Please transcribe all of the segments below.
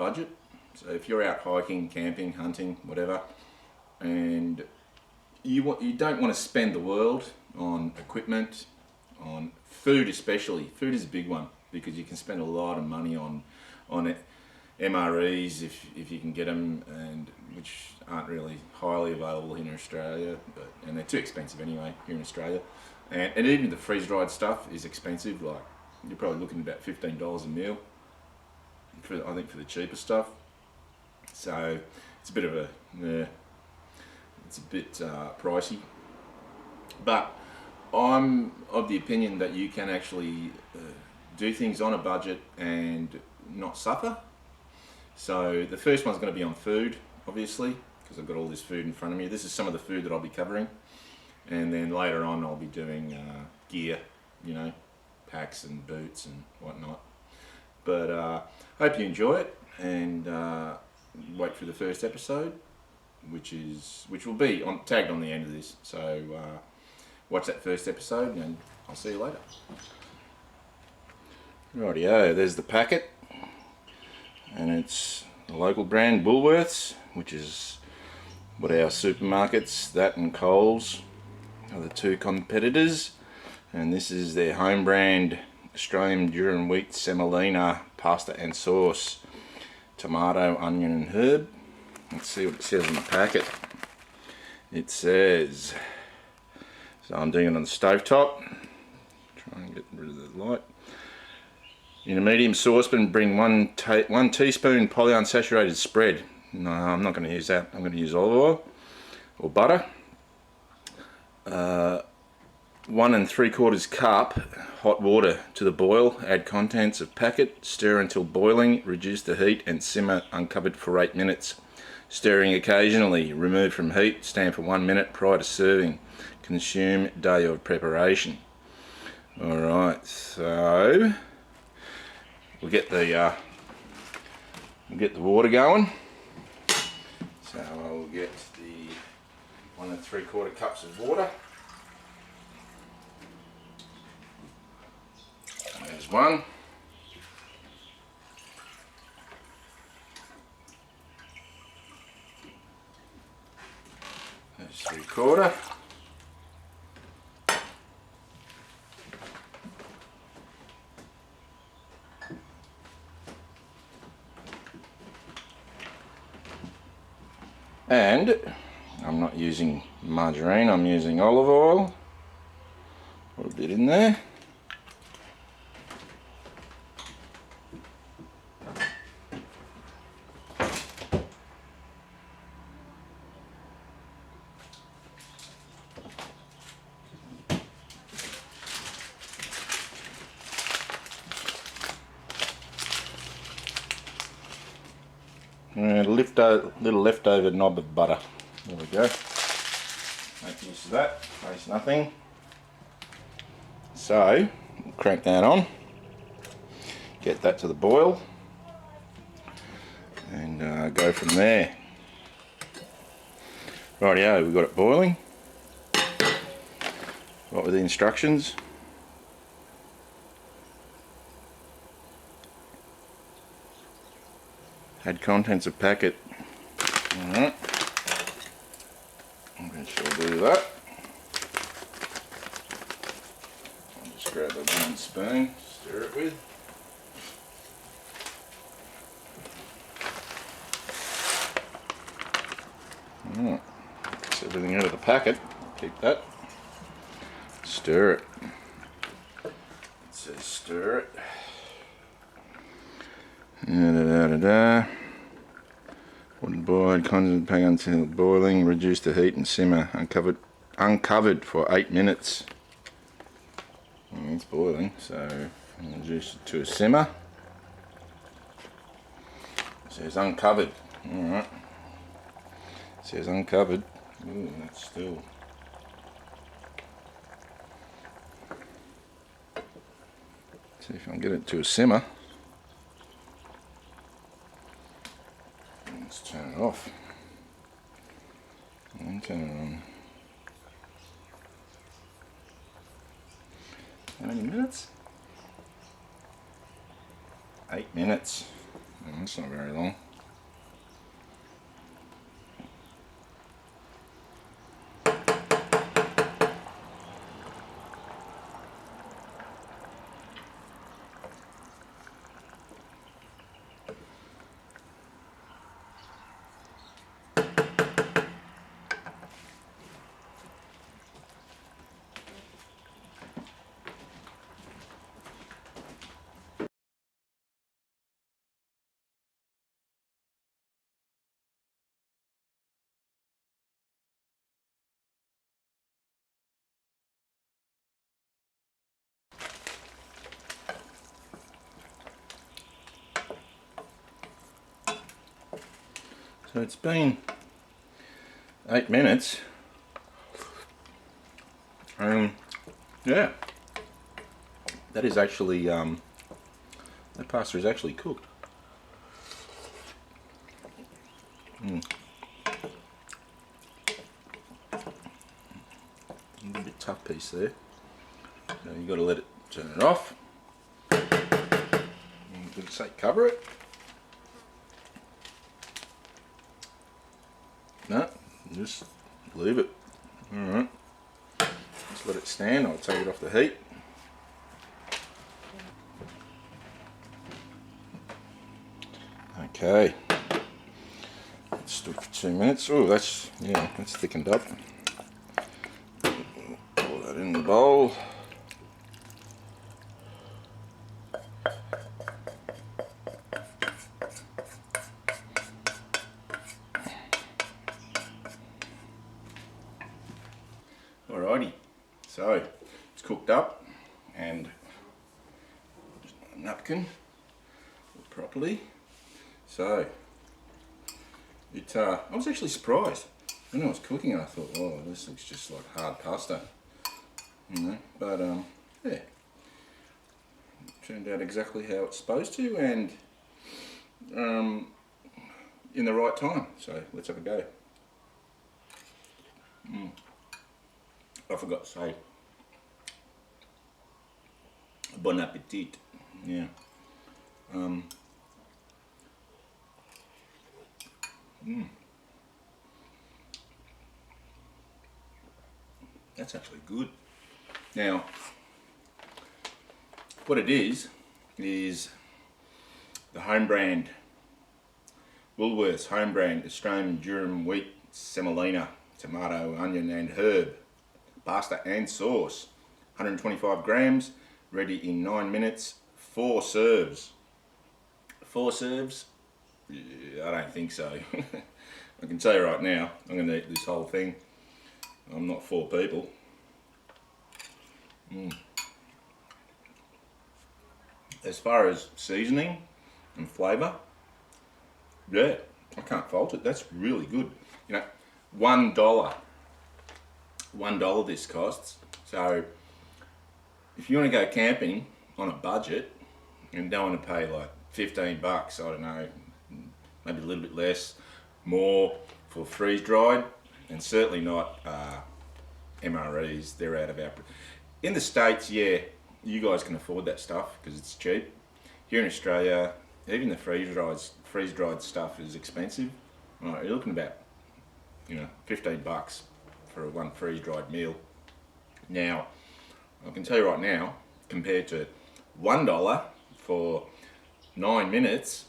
budget. So if you're out hiking, camping, hunting, whatever, and you don't want to spend the world on equipment, on food especially. Food is a big one because you can spend a lot of money on it. MREs if you can get them, and which aren't really highly available here in Australia, and they're too expensive anyway here in Australia. And even the freeze-dried stuff is expensive. Like you're probably looking at about $15 a meal I think for the cheaper stuff. So it's a bit of a it's a bit pricey. But I'm of the opinion that you can actually do things on a budget and not suffer. So the first one's going to be on food, obviously, because I've got all this food in front of me. This is some of the food that I'll be covering. And then later on I'll be doing gear, packs and boots and whatnot. But hope you enjoy it, and wait for the first episode, which will be tagged on the end of this. So watch that first episode and I'll see you later. Rightio, there's the packet. And it's the local brand Woolworths, which is what our supermarkets, that and Coles, are the two competitors. And this is their home brand Australian durum wheat semolina pasta and sauce, tomato, onion and herb. Let's see what it says on the packet. It says, so I'm doing it on the stovetop, try and get rid of the light. In a medium saucepan, bring one teaspoon polyunsaturated spread. No, I'm not going to use that. I'm going to use olive oil or butter. 1 3/4 cup hot water to the boil. Add contents of packet. Stir until boiling. Reduce the heat and simmer uncovered for 8 minutes. Stirring occasionally. Remove from heat. Stand for 1 minute prior to serving. Consume day of preparation. Alright, so we'll get the water going. So I'll get the 1 3/4 cups of water. There's one. There's 3/4. And I'm not using margarine, I'm using olive oil. Put a bit in there. And a little leftover knob of butter. There we go. Make use of that. Waste nothing. So, crank that on. Get that to the boil. And go from there. Rightio, we've got it boiling. What were the instructions? Add contents of packet. Alright. I'm going to do that. I'll just grab a wooden spoon, stir it with. Alright. Gets everything out of the packet. Keep that. Stir it. It says stir it. Wooden board, condensate pack until boiling, reduce the heat and simmer uncovered for 8 minutes. It's boiling, so reduce it to a simmer. It says uncovered. Alright. It says uncovered. Ooh, that's still. See if I can get it to a simmer. Let's turn it off and turn it on. How many minutes? 8 minutes. That's not very long. So it's been 8 minutes. Yeah, that is actually that pasta is actually cooked. A bit tough piece there. So you got to let it turn it off. Did it say cover it? No, just leave it. All right. Just let it stand. I'll take it off the heat. Okay. Let's do it for 2 minutes. Oh, that's thickened up. Pour that in the bowl. Alrighty, so it's cooked up, and just a napkin properly. So I was actually surprised when I was cooking it. I thought, oh, this looks just like hard pasta, you know. But yeah, it turned out exactly how it's supposed to, and in the right time. So let's have a go. I forgot to say, bon appetit. Yeah. That's actually good. Now, what it is the home brand, Woolworths home brand Australian durum wheat semolina, tomato, onion and herb, pasta and sauce. 125 grams, ready in 9 minutes, 4 serves. 4 serves? Yeah, I don't think so. I can tell you right now, I'm going to eat this whole thing. I'm not 4 people. As far as seasoning and flavour, yeah, I can't fault it. That's really good. You know, $1. $1 this costs. So if you want to go camping on a budget and don't want to pay like 15 bucks, I don't know, maybe a little bit less, more for freeze dried, and certainly not MREs. They're out of our. In the States, yeah, you guys can afford that stuff because it's cheap. Here in Australia, even the freeze dried stuff is expensive. Right, you're looking about 15 bucks for one freeze dried meal. Now, I can tell you right now, compared to $1 for 9 minutes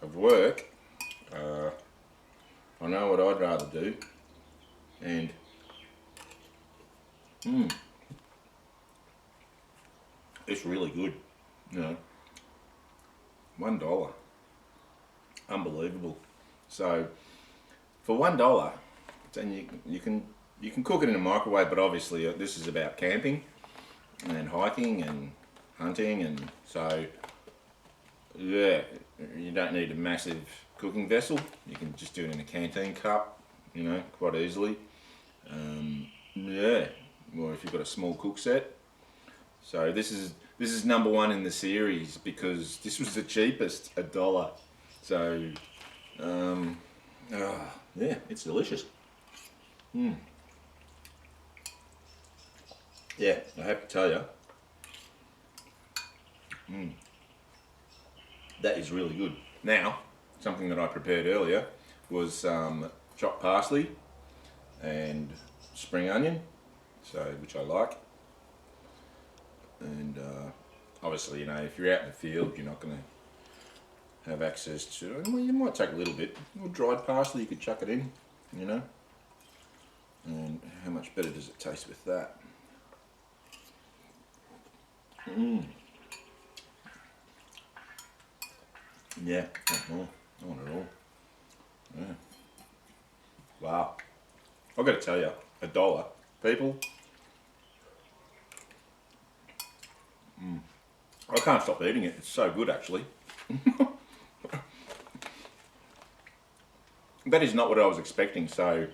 of work, I know what I'd rather do, and it's really good. $1, unbelievable. So for $1, then you can cook it in a microwave, but obviously this is about camping and hiking and hunting, and so yeah, you don't need a massive cooking vessel. You can just do it in a canteen cup, quite easily. Yeah, or if you've got a small cook set. So this is number 1 in the series because this was the cheapest, $1. So yeah, it's delicious. Yeah, I have to tell you, that is really good. Now, something that I prepared earlier was chopped parsley and spring onion, so which I like. And obviously, you know, if you're out in the field, you're not going to have access to. Well, you might take a little bit. Or dried parsley, you could chuck it in, you know. And how much better does it taste with that? Yeah, not more, not at all. Yeah. Wow. I've got to tell you, $1, people. I can't stop eating it. It's so good, actually. That is not what I was expecting. So,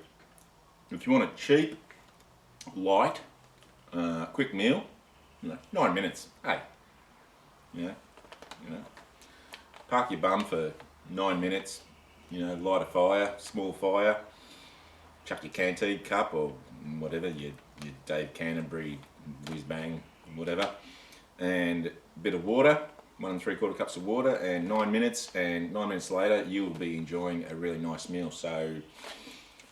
if you want a cheap, light, quick meal, 9 minutes. Hey, yeah, you know, park your bum for 9 minutes. You know, light a fire, small fire, chuck your Canteen cup or whatever, your Dave Canterbury whiz bang, whatever, and a bit of water, 1 3/4 cups of water, and 9 minutes. And 9 minutes later, you will be enjoying a really nice meal. So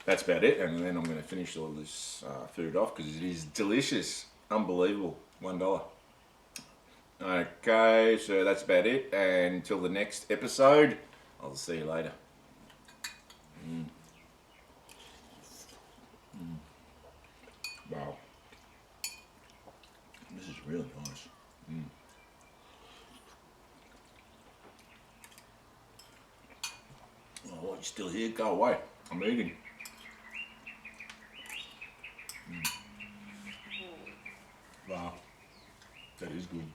that's about it. And then I'm going to finish all this food off because it is delicious, unbelievable. $1. Okay, so that's about it. And until the next episode, I'll see you later. Wow. This is really nice. Oh, you're still here? Go away. I'm eating. Wow. That is good.